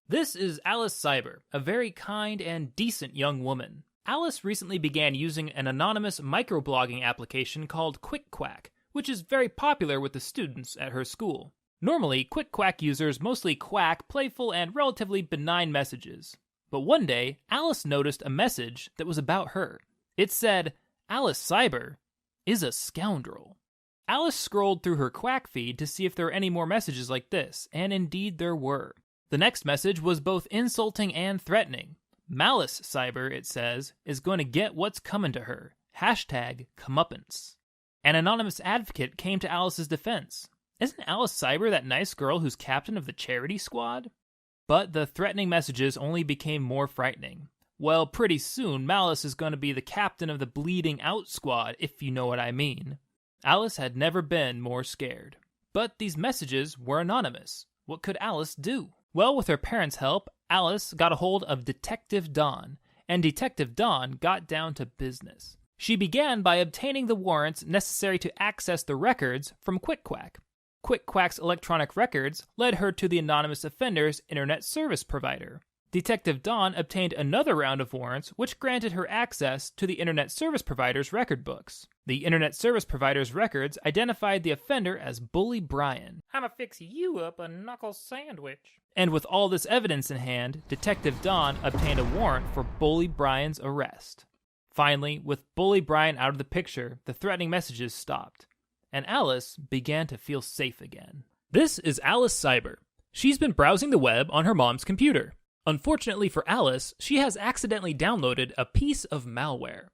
This is Alice Cyber, a very kind and decent young woman. Alice recently began using an anonymous microblogging application called QuickQuack, which is very popular with the students at her school. Normally, QuickQuack users mostly quack playful and relatively benign messages. But one day, Alice noticed a message that was about her. It said, "Alice Cyber is a scoundrel." Alice scrolled through her Quack feed to see if there were any more messages like this, and indeed there were. The next message was both insulting and threatening. "Malice Cyber," it says, "is going to get what's coming to her. Hashtag comeuppance." An anonymous advocate came to Alice's defense. Isn't Alice Cyber that nice girl who's captain of the charity squad? But the threatening messages only became more frightening. Well, pretty soon, Malice is going to be the captain of the bleeding out squad, if you know what I mean. Alice had never been more scared. But these messages were anonymous. What could Alice do? Well, with her parents' help, Alice got a hold of Detective Dawn, and Detective Dawn got down to business. She began by obtaining the warrants necessary to access the records from QuickQuack. QuickQuack's electronic records led her to the anonymous offender's internet service provider. Detective Dawn obtained another round of warrants which granted her access to the internet service provider's record books. The internet service provider's records identified the offender as Bully Brian. "I'ma fix you up a knuckle sandwich." And with all this evidence in hand, Detective Dawn obtained a warrant for Bully Brian's arrest. Finally, with Bully Brian out of the picture, the threatening messages stopped, and Alice began to feel safe again. This is Alice Cyber. She's been browsing the web on her mom's computer. Unfortunately for Alice, she has accidentally downloaded a piece of malware.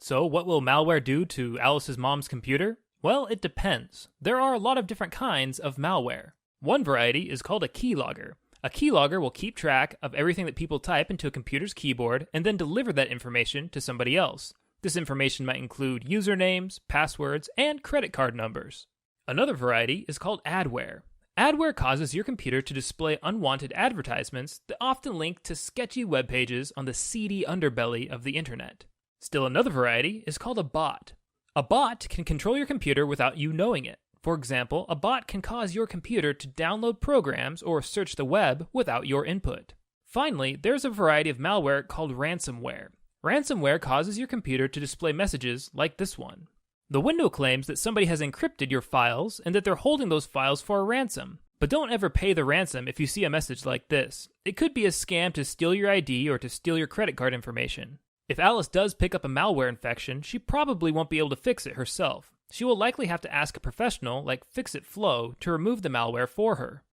So what will malware do to Alice's mom's computer? Well, it depends. There are a lot of different kinds of malware. One variety is called a keylogger. A keylogger will keep track of everything that people type into a computer's keyboard and then deliver that information to somebody else. This information might include usernames, passwords, and credit card numbers. Another variety is called adware. Adware causes your computer to display unwanted advertisements that often link to sketchy web pages on the seedy underbelly of the internet. Still another variety is called a bot. A bot can control your computer without you knowing it. For example, a bot can cause your computer to download programs or search the web without your input. Finally, there's a variety of malware called ransomware. Ransomware causes your computer to display messages like this one. The window claims that somebody has encrypted your files and that they're holding those files for a ransom. But don't ever pay the ransom if you see a message like this. It could be a scam to steal your ID or to steal your credit card information. If Alice does pick up a malware infection, she probably won't be able to fix it herself. She will likely have to ask a professional like Fix-It Flo to remove the malware for her.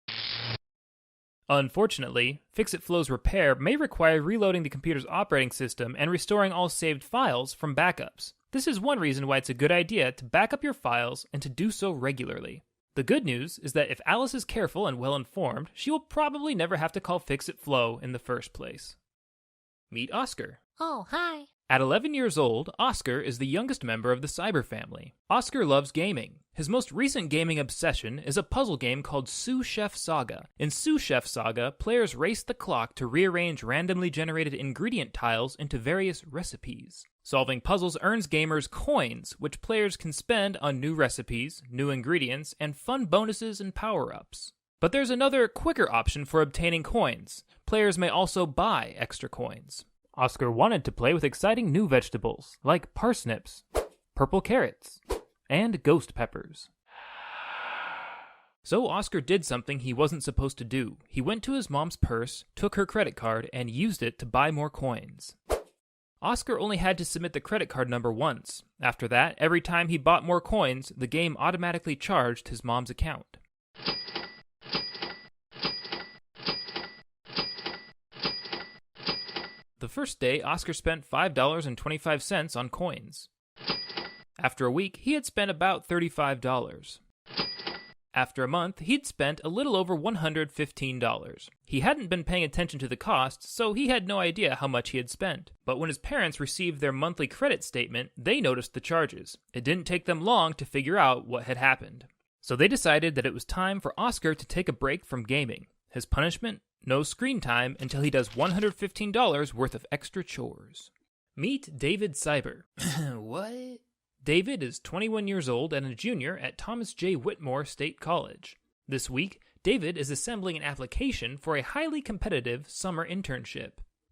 Unfortunately, Fix-It Flo's repair may require reloading the computer's operating system and restoring all saved files from backups. This is one reason why it's a good idea to back up your files and to do so regularly. The good news is that if Alice is careful and well-informed, she will probably never have to call Fix-It Flo in the first place. Meet Oscar. Oh, hi. At 11 years old, Oscar is the youngest member of the Cyber family. Oscar loves gaming. His most recent gaming obsession is a puzzle game called Sous Chef Saga. In Sous Chef Saga, players race the clock to rearrange randomly generated ingredient tiles into various recipes. Solving puzzles earns gamers coins, which players can spend on new recipes, new ingredients, and fun bonuses and power-ups. But there's another, quicker option for obtaining coins. Players may also buy extra coins. Oscar wanted to play with exciting new vegetables, like parsnips, purple carrots, and ghost peppers. So Oscar did something he wasn't supposed to do. He went to his mom's purse, took her credit card, and used it to buy more coins. Oscar only had to submit the credit card number once. After that, every time he bought more coins, the game automatically charged his mom's account. The first day, Oscar spent $5.25 on coins. After a week, he had spent about $35. After a month, he'd spent a little over $115. He hadn't been paying attention to the cost, so he had no idea how much he had spent. But when his parents received their monthly credit statement, they noticed the charges. It didn't take them long to figure out what had happened. So they decided that it was time for Oscar to take a break from gaming. His punishment? No screen time until he does $115 worth of extra chores. Meet David Cyber. What? David is 21 years old and a junior at Thomas J. Whitmore State College. This week, David is assembling an application for a highly competitive summer internship.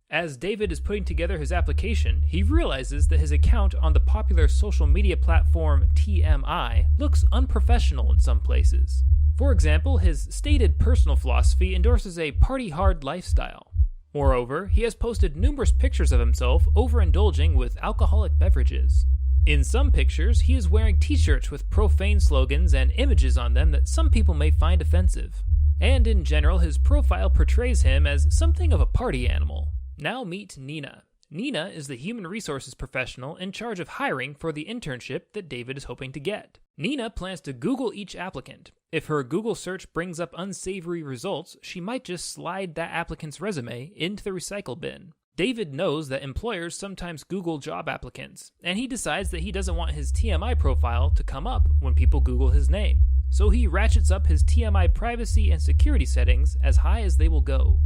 As David is putting together his application, he realizes that his account on the popular social media platform TMI looks unprofessional in some places. For example, his stated personal philosophy endorses a party-hard lifestyle. Moreover, he has posted numerous pictures of himself overindulging with alcoholic beverages. In some pictures, he is wearing t-shirts with profane slogans and images on them that some people may find offensive. And in general, his profile portrays him as something of a party animal. Now meet Nina. Nina is the human resources professional in charge of hiring for the internship that David is hoping to get. Nina plans to Google each applicant. If her Google search brings up unsavory results, she might just slide that applicant's resume into the recycle bin. David knows that employers sometimes Google job applicants, and he decides that he doesn't want his TMI profile to come up when people Google his name. So he ratchets up his TMI privacy and security settings as high as they will go.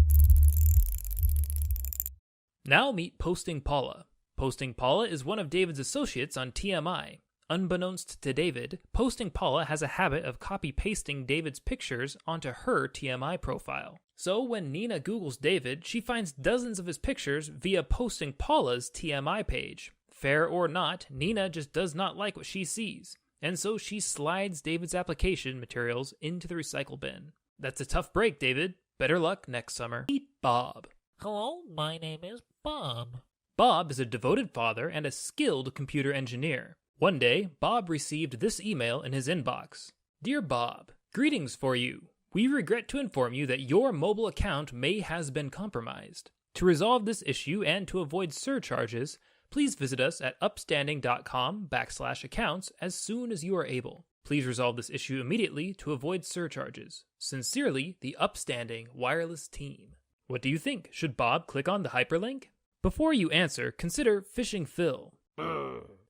Now meet Posting Paula. Posting Paula is one of David's associates on TMI. Unbeknownst to David, Posting Paula has a habit of copy-pasting David's pictures onto her TMI profile. So when Nina Googles David, she finds dozens of his pictures via Posting Paula's TMI page. Fair or not, Nina just does not like what she sees, and so she slides David's application materials into the recycle bin. That's a tough break, David. Better luck next summer. Meet Bob. Hello, my name is Bob. Bob is a devoted father and a skilled computer engineer. One day, Bob received this email in his inbox. Dear Bob, greetings for you. We regret to inform you that your mobile account may has been compromised. To resolve this issue and to avoid surcharges, please visit us at upstanding.com/accounts as soon as you are able. Please resolve this issue immediately to avoid surcharges. Sincerely, the Upstanding Wireless Team. What do you think? Should Bob click on the hyperlink? Before you answer, consider Phishing Phil.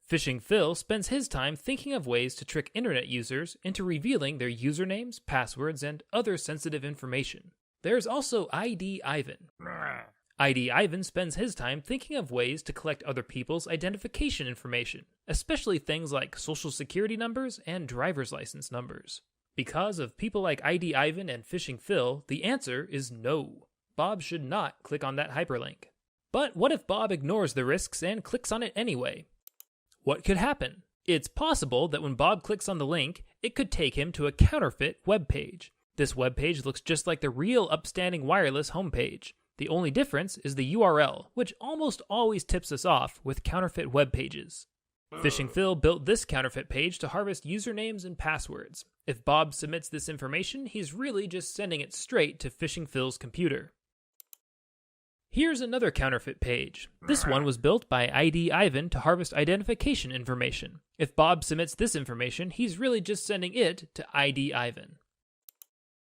Phishing Phil spends his time thinking of ways to trick internet users into revealing their usernames, passwords, and other sensitive information. There's also ID Ivan. ID Ivan spends his time thinking of ways to collect other people's identification information, especially things like social security numbers and driver's license numbers. Because of people like ID Ivan and Phishing Phil, the answer is no. Bob should not click on that hyperlink. But what if Bob ignores the risks and clicks on it anyway? What could happen? It's possible that when Bob clicks on the link, it could take him to a counterfeit web page. This web page looks just like the real Upstanding Wireless homepage. The only difference is the URL, which almost always tips us off with counterfeit web pages. Phishing Phil built this counterfeit page to harvest usernames and passwords. If Bob submits this information, he's really just sending it straight to Phishing Phil's computer. Here's another counterfeit page. This one was built by ID Ivan to harvest identification information. If Bob submits this information, he's really just sending it to ID Ivan.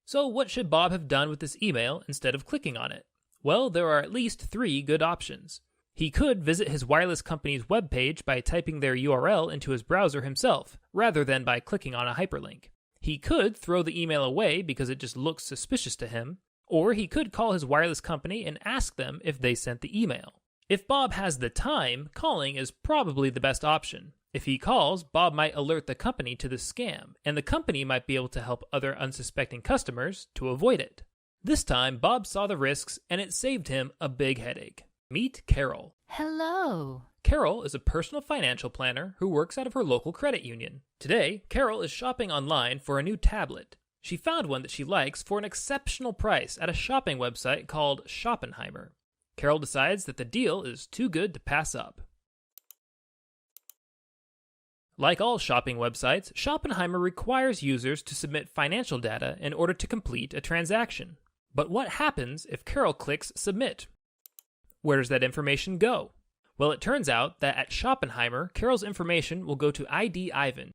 So what should Bob have done with this email instead of clicking on it? Well, there are at least 3 good options. He could visit his wireless company's webpage by typing their URL into his browser himself, rather than by clicking on a hyperlink. He could throw the email away because it just looks suspicious to him, or he could call his wireless company and ask them if they sent the email. If Bob has the time, calling is probably the best option. If he calls, Bob might alert the company to the scam, and the company might be able to help other unsuspecting customers to avoid it. This time, Bob saw the risks, and it saved him a big headache. Meet Carol. Hello. Carol is a personal financial planner who works out of her local credit union. Today, Carol is shopping online for a new tablet. She found one that she likes for an exceptional price at a shopping website called Schoppenheimer. Carol decides that the deal is too good to pass up. Like all shopping websites, Schoppenheimer requires users to submit financial data in order to complete a transaction. But what happens if Carol clicks Submit? Where does that information go? Well, it turns out that at Schoppenheimer, Carol's information will go to ID Ivan,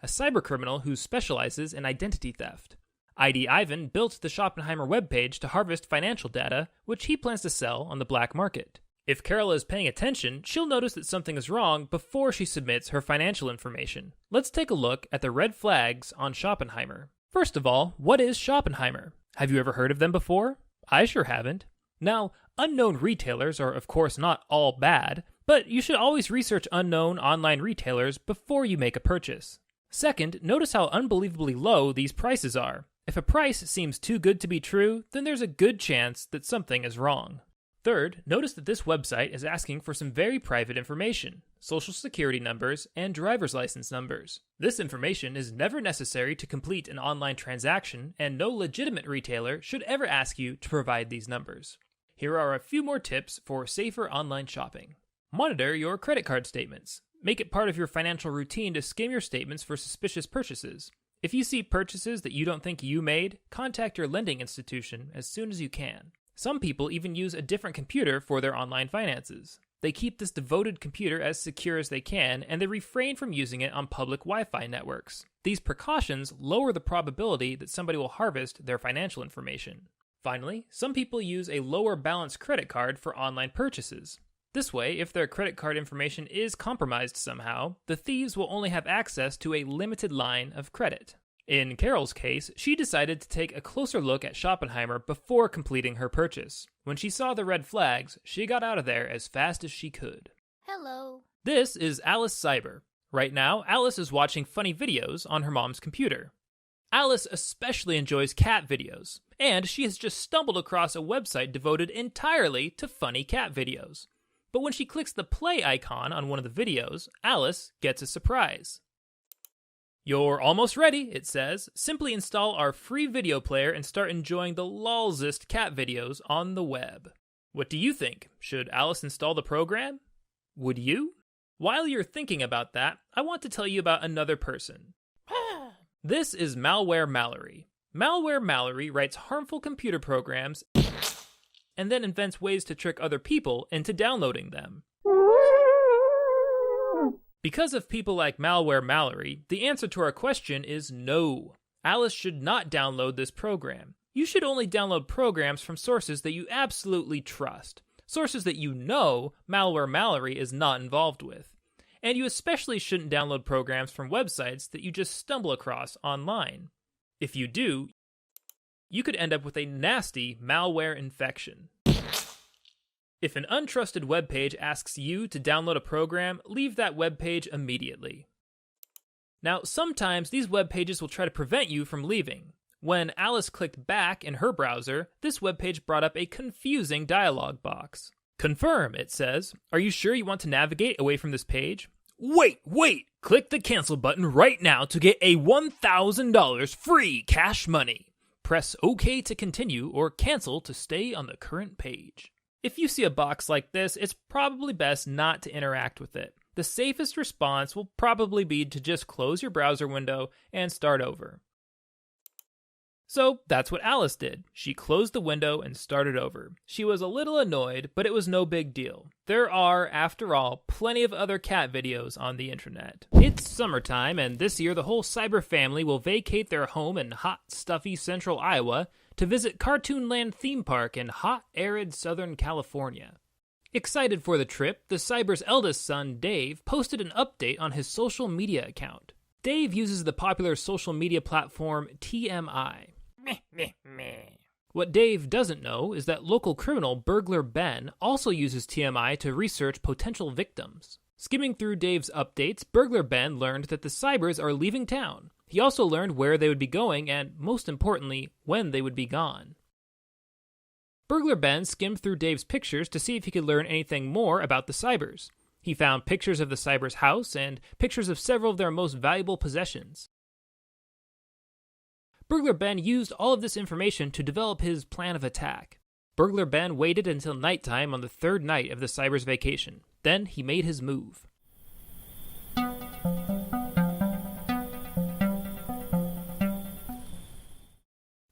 a cybercriminal who specializes in identity theft. ID Ivan built the Schoppenheimer webpage to harvest financial data, which he plans to sell on the black market. If Carol is paying attention, she'll notice that something is wrong before she submits her financial information. Let's take a look at the red flags on Schoppenheimer. First of all, what is Schoppenheimer? Have you ever heard of them before? I sure haven't. Now, unknown retailers are of course not all bad, but you should always research unknown online retailers before you make a purchase. Second, notice how unbelievably low these prices are. If a price seems too good to be true, then there's a good chance that something is wrong. Third, notice that this website is asking for some very private information, social security numbers, and driver's license numbers. This information is never necessary to complete an online transaction, and no legitimate retailer should ever ask you to provide these numbers. Here are a few more tips for safer online shopping. Monitor your credit card statements. Make it part of your financial routine to skim your statements for suspicious purchases. If you see purchases that you don't think you made, contact your lending institution as soon as you can. Some people even use a different computer for their online finances. They keep this devoted computer as secure as they can, and they refrain from using it on public Wi-Fi networks. These precautions lower the probability that somebody will harvest their financial information. Finally, some people use a lower balance credit card for online purchases. This way, if their credit card information is compromised somehow, the thieves will only have access to a limited line of credit. In Carol's case, she decided to take a closer look at Schoppenheimer before completing her purchase. When she saw the red flags, she got out of there as fast as she could. Hello. This is Alice Cyber. Right now, Alice is watching funny videos on her mom's computer. Alice especially enjoys cat videos, and she has just stumbled across a website devoted entirely to funny cat videos. But when she clicks the play icon on one of the videos, Alice gets a surprise. You're almost ready, it says. Simply install our free video player and start enjoying the lolzest cat videos on the web. What do you think? Should Alice install the program? Would you? While you're thinking about that, I want to tell you about another person. This is Malware Mallory. Malware Mallory writes harmful computer programs and then invents ways to trick other people into downloading them. Because of people like Malware Mallory, the answer to our question is no. Alice should not download this program. You should only download programs from sources that you absolutely trust, sources that you know Malware Mallory is not involved with. And you especially shouldn't download programs from websites that you just stumble across online. If you do, you could end up with a nasty malware infection. If an untrusted web page asks you to download a program, leave that web page immediately. Now, sometimes these web pages will try to prevent you from leaving. When Alice clicked back in her browser, this web page brought up a confusing dialog box. Confirm, it says. Are you sure you want to navigate away from this page? Wait! Click the cancel button right now to get a $1,000 free cash money. Press OK to continue or cancel to stay on the current page. If you see a box like this, it's probably best not to interact with it. The safest response will probably be to just close your browser window and start over. So that's what Alice did. She closed the window and started over. She was a little annoyed, but it was no big deal. There are, after all, plenty of other cat videos on the internet. It's summertime, and this year the whole Cyber family will vacate their home in hot, stuffy central Iowa to visit Cartoonland Theme Park in hot, arid Southern California. Excited for the trip, the Cyber's eldest son, Dave, posted an update on his social media account. Dave uses the popular social media platform TMI. What Dave doesn't know is that local criminal Burglar Ben also uses TMI to research potential victims. Skimming through Dave's updates, Burglar Ben learned that the Cybers are leaving town. He also learned where they would be going and, most importantly, when they would be gone. Burglar Ben skimmed through Dave's pictures to see if he could learn anything more about the Cybers. He found pictures of the Cybers' house and pictures of several of their most valuable possessions. Burglar Ben used all of this information to develop his plan of attack. Burglar Ben waited until nighttime on the third night of the Cybers' vacation. Then he made his move.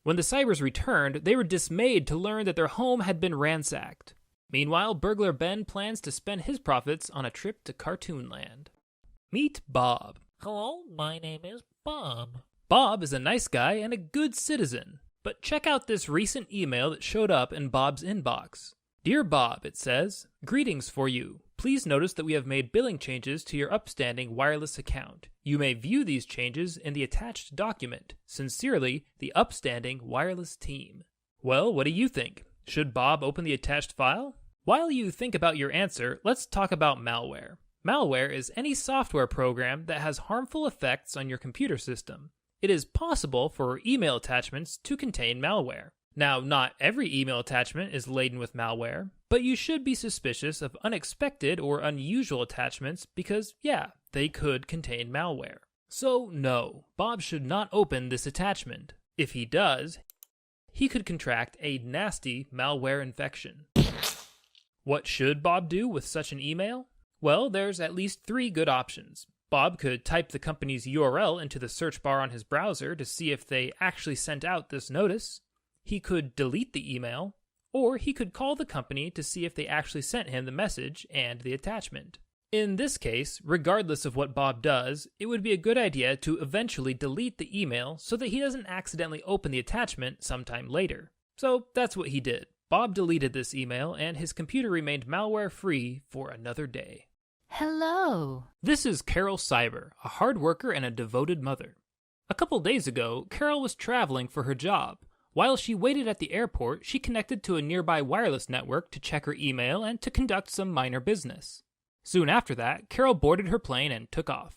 When the Cybers returned, they were dismayed to learn that their home had been ransacked. Meanwhile, Burglar Ben plans to spend his profits on a trip to Cartoonland. Meet Bob. Hello, my name is Bob. Bob is a nice guy and a good citizen. But check out this recent email that showed up in Bob's inbox. Dear Bob, it says, greetings for you. Please notice that we have made billing changes to your upstanding wireless account. You may view these changes in the attached document. Sincerely, the upstanding wireless team. Well, what do you think? Should Bob open the attached file? While you think about your answer, let's talk about malware. Malware is any software program that has harmful effects on your computer system. It is possible for email attachments to contain malware. Now, not every email attachment is laden with malware, but you should be suspicious of unexpected or unusual attachments because, yeah, they could contain malware. So, no, Bob should not open this attachment. If he does, he could contract a nasty malware infection. What should Bob do with such an email? Well, there's at least 3 good options. Bob could type the company's URL into the search bar on his browser to see if they actually sent out this notice. He could delete the email, or he could call the company to see if they actually sent him the message and the attachment. In this case, regardless of what Bob does, it would be a good idea to eventually delete the email so that he doesn't accidentally open the attachment sometime later. So that's what he did. Bob deleted this email, and his computer remained malware-free for another day. Hello. This is Carol Cyber, a hard worker and a devoted mother. A couple days ago, Carol was traveling for her job. While she waited at the airport, she connected to a nearby wireless network to check her email and to conduct some minor business. Soon after that, Carol boarded her plane and took off.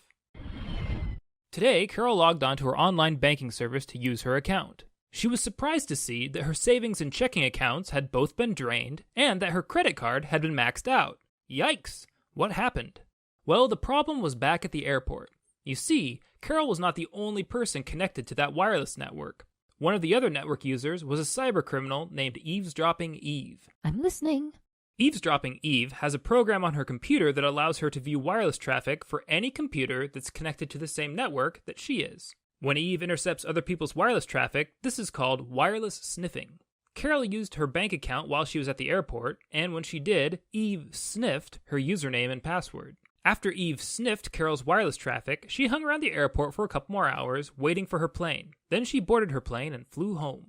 Today, Carol logged onto her online banking service to use her account. She was surprised to see that her savings and checking accounts had both been drained and that her credit card had been maxed out. Yikes! What happened? Well, the problem was back at the airport. You see, Carol was not the only person connected to that wireless network. One of the other network users was a cybercriminal named Eavesdropping Eve. I'm listening. Eavesdropping Eve has a program on her computer that allows her to view wireless traffic for any computer that's connected to the same network that she is. When Eve intercepts other people's wireless traffic, this is called wireless sniffing. Carol used her bank account while she was at the airport, and when she did, Eve sniffed her username and password. After Eve sniffed Carol's wireless traffic, she hung around the airport for a couple more hours, waiting for her plane. Then she boarded her plane and flew home.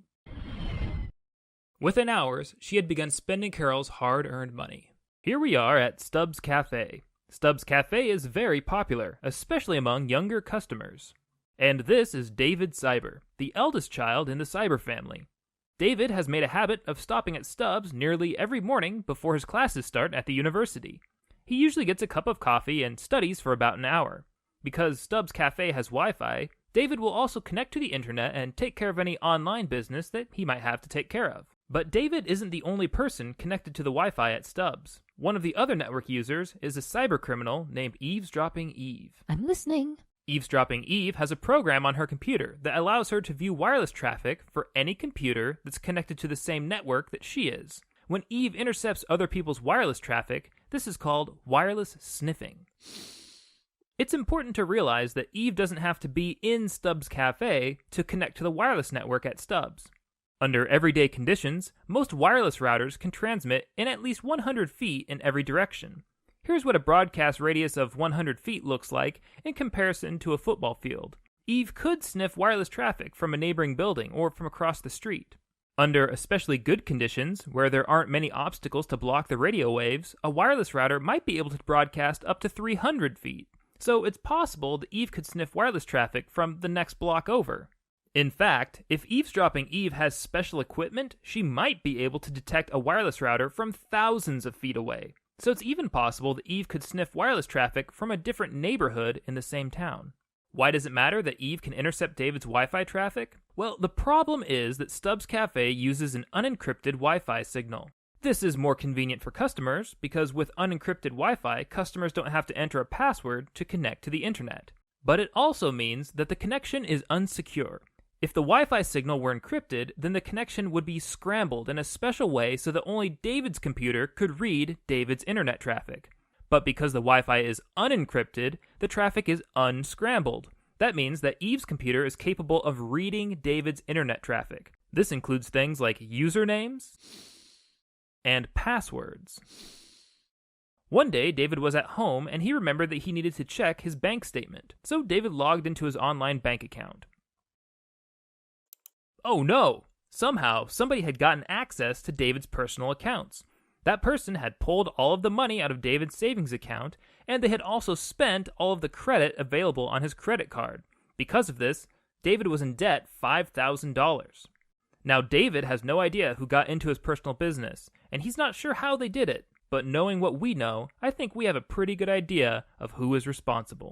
Within hours, she had begun spending Carol's hard-earned money. Here we are at Stubbs Cafe. Stubbs Cafe is very popular, especially among younger customers. And this is David Cyber, the eldest child in the Cyber family. David has made a habit of stopping at Stubbs nearly every morning before his classes start at the university. He usually gets a cup of coffee and studies for about an hour. Because Stubbs Cafe has Wi-Fi, David will also connect to the internet and take care of any online business that he might have to take care of. But David isn't the only person connected to the Wi-Fi at Stubbs. One of the other network users is a cybercriminal named Eavesdropping Eve. I'm listening. Eavesdropping Eve has a program on her computer that allows her to view wireless traffic for any computer that's connected to the same network that she is. When Eve intercepts other people's wireless traffic, this is called wireless sniffing. It's important to realize that Eve doesn't have to be in Stubbs Cafe to connect to the wireless network at Stubbs. Under everyday conditions, most wireless routers can transmit in at least 100 feet in every direction. Here's what a broadcast radius of 100 feet looks like in comparison to a football field. Eve could sniff wireless traffic from a neighboring building or from across the street. Under especially good conditions, where there aren't many obstacles to block the radio waves, a wireless router might be able to broadcast up to 300 feet. So it's possible that Eve could sniff wireless traffic from the next block over. In fact, if Eavesdropping Eve has special equipment, she might be able to detect a wireless router from thousands of feet away. So it's even possible that Eve could sniff wireless traffic from a different neighborhood in the same town. Why does it matter that Eve can intercept David's Wi-Fi traffic? Well, the problem is that Stubbs Cafe uses an unencrypted Wi-Fi signal. This is more convenient for customers because with unencrypted Wi-Fi, customers don't have to enter a password to connect to the internet. But it also means that the connection is unsecure. If the Wi-Fi signal were encrypted, then the connection would be scrambled in a special way so that only David's computer could read David's internet traffic. But because the Wi-Fi is unencrypted, the traffic is unscrambled. That means that Eve's computer is capable of reading David's internet traffic. This includes things like usernames and passwords. One day, David was at home and he remembered that he needed to check his bank statement. So David logged into his online bank account. Oh no! Somehow, somebody had gotten access to David's personal accounts. That person had pulled all of the money out of David's savings account, and they had also spent all of the credit available on his credit card. Because of this, David was in debt $5,000. Now, David has no idea who got into his personal business, and he's not sure how they did it, but knowing what we know, I think we have a pretty good idea of who is responsible.